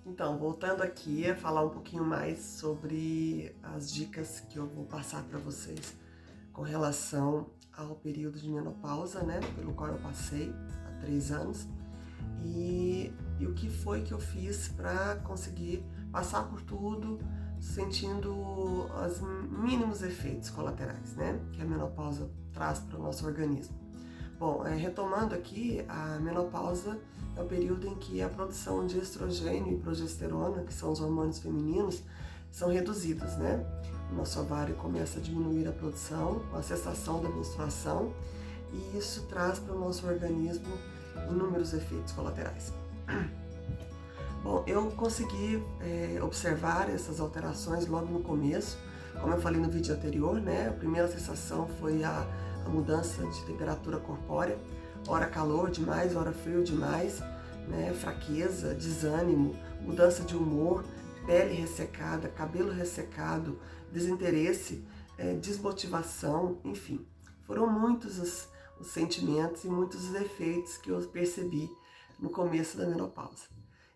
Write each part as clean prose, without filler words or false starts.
Então, voltando aqui a falar um pouquinho mais sobre as dicas que eu vou passar para vocês com relação ao período de menopausa, né, pelo qual eu passei há 3 anos, e o que foi que eu fiz para conseguir passar por tudo sentindo os mínimos efeitos colaterais, né, que a menopausa traz para o nosso organismo. Bom, retomando aqui, a menopausa é o período em que a produção de estrogênio e progesterona, que são os hormônios femininos, são reduzidas, né? O nosso ovário começa a diminuir a produção, com a cessação da menstruação, e isso traz para o nosso organismo inúmeros efeitos colaterais. Bom, eu consegui observar essas alterações logo no começo, como eu falei no vídeo anterior, né? A primeira sensação foi a mudança de temperatura corpórea, ora calor demais, ora frio demais, né? Fraqueza, desânimo, mudança de humor, pele ressecada, cabelo ressecado, desinteresse, desmotivação, enfim. Foram muitos os sentimentos e muitos os efeitos que eu percebi no começo da menopausa.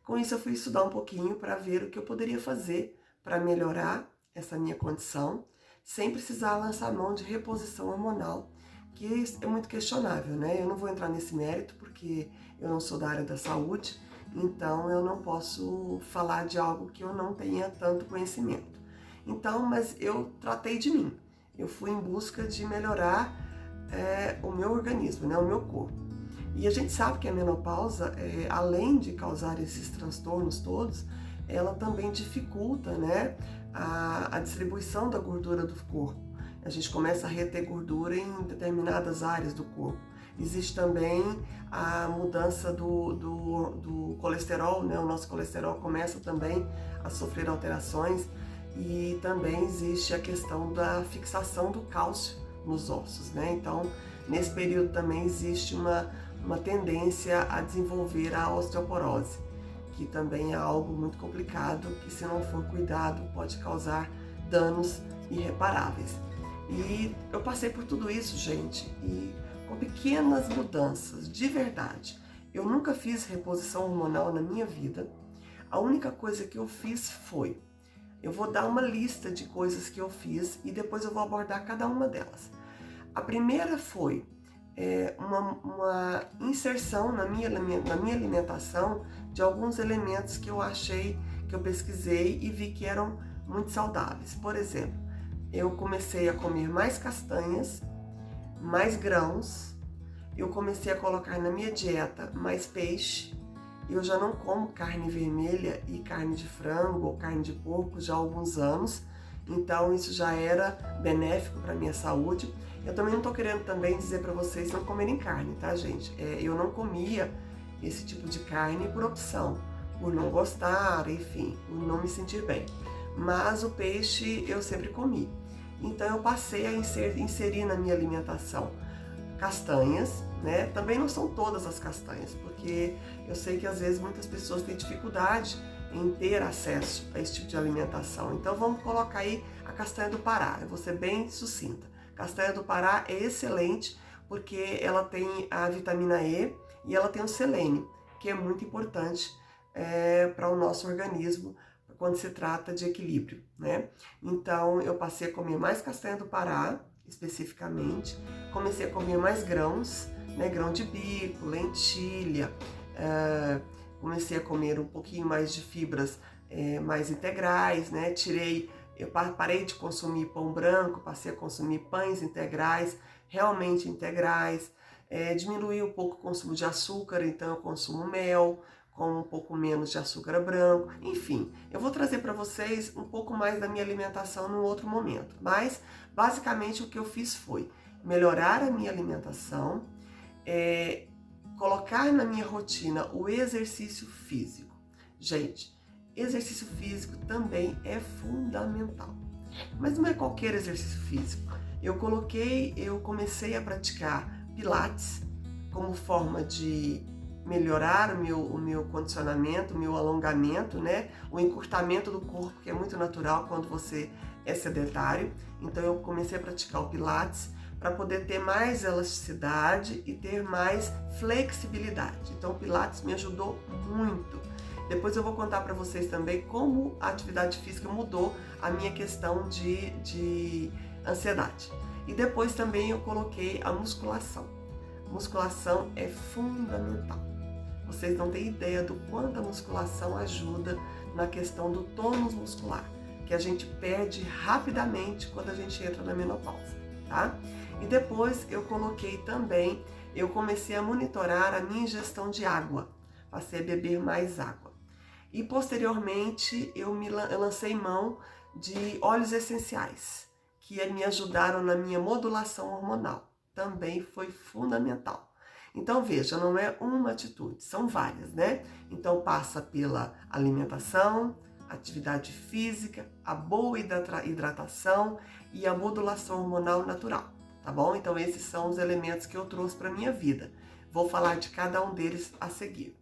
Com isso eu fui estudar um pouquinho para ver o que eu poderia fazer para melhorar essa minha condição, sem precisar lançar mão de reposição hormonal, que é muito questionável, né? Eu não vou entrar nesse mérito porque eu não sou da área da saúde, então eu não posso falar de algo que eu não tenha tanto conhecimento. Então, mas eu tratei de mim, eu fui em busca de melhorar o meu organismo, né? O meu corpo. E a gente sabe que a menopausa, além de causar esses transtornos todos, ela também dificulta, né, a distribuição da gordura do corpo. A gente começa a reter gordura em determinadas áreas do corpo. Existe também a mudança do colesterol, né? O nosso colesterol começa também a sofrer alterações, e também existe a questão da fixação do cálcio nos ossos, né? Então, nesse período também existe uma tendência a desenvolver a osteoporose, que também é algo muito complicado, que se não for cuidado pode causar danos irreparáveis. E eu passei por tudo isso, gente, e com pequenas mudanças, de verdade. Eu nunca fiz reposição hormonal na minha vida. A única coisa que eu fiz foi, eu vou dar uma lista de coisas que eu fiz e depois eu vou abordar cada uma delas. A primeira foi uma inserção na minha alimentação de alguns elementos que eu achei, que eu pesquisei e vi que eram muito saudáveis. Por exemplo, eu comecei a comer mais castanhas, mais grãos, eu comecei a colocar na minha dieta mais peixe. Eu já não como carne vermelha e carne de frango ou carne de porco já há alguns anos, então isso já era benéfico para a minha saúde. Eu também não estou querendo também dizer para vocês não comerem carne, tá, gente? Eu não comia esse tipo de carne por opção, por não gostar, enfim, por não me sentir bem. Mas o peixe eu sempre comi. Então eu passei a inserir na minha alimentação castanhas, né? Também não são todas as castanhas, porque eu sei que às vezes muitas pessoas têm dificuldade em ter acesso a esse tipo de alimentação. Então vamos colocar aí a castanha do Pará, eu vou ser bem sucinta. Castanha do Pará é excelente porque ela tem a vitamina E e ela tem o selênio, que é muito importante para o nosso organismo quando se trata de equilíbrio, né? Então eu passei a comer mais castanha do Pará, especificamente, comecei a comer mais grãos, né? Grão de bico, lentilha, comecei a comer um pouquinho mais de fibras mais integrais, né? Eu parei de consumir pão branco, passei a consumir pães integrais, realmente integrais, diminuí um pouco o consumo de açúcar, então eu consumo mel, com um pouco menos de açúcar branco, enfim. Eu vou trazer para vocês um pouco mais da minha alimentação num outro momento, mas basicamente o que eu fiz foi melhorar a minha alimentação, colocar na minha rotina o exercício físico. Gente, exercício físico também é fundamental, mas não é qualquer exercício físico. Eu comecei a praticar Pilates como forma de melhorar o meu condicionamento, o meu alongamento, né? O encurtamento do corpo, que é muito natural quando você é sedentário. Então eu comecei a praticar o Pilates para poder ter mais elasticidade e ter mais flexibilidade. Então o Pilates me ajudou muito. Depois eu vou contar para vocês também como a atividade física mudou a minha questão de ansiedade. E depois também eu coloquei a musculação. Musculação é fundamental. Vocês não têm ideia do quanto a musculação ajuda na questão do tônus muscular, que a gente perde rapidamente quando a gente entra na menopausa, tá? E depois eu coloquei também, eu comecei a monitorar a minha ingestão de água, passei a beber mais água. E posteriormente eu lancei mão de óleos essenciais, que me ajudaram na minha modulação hormonal. Também foi fundamental. Então veja, não é uma atitude, são várias, né? Então passa pela alimentação, atividade física, a boa hidratação e a modulação hormonal natural, tá bom? Então esses são os elementos que eu trouxe para minha vida. Vou falar de cada um deles a seguir.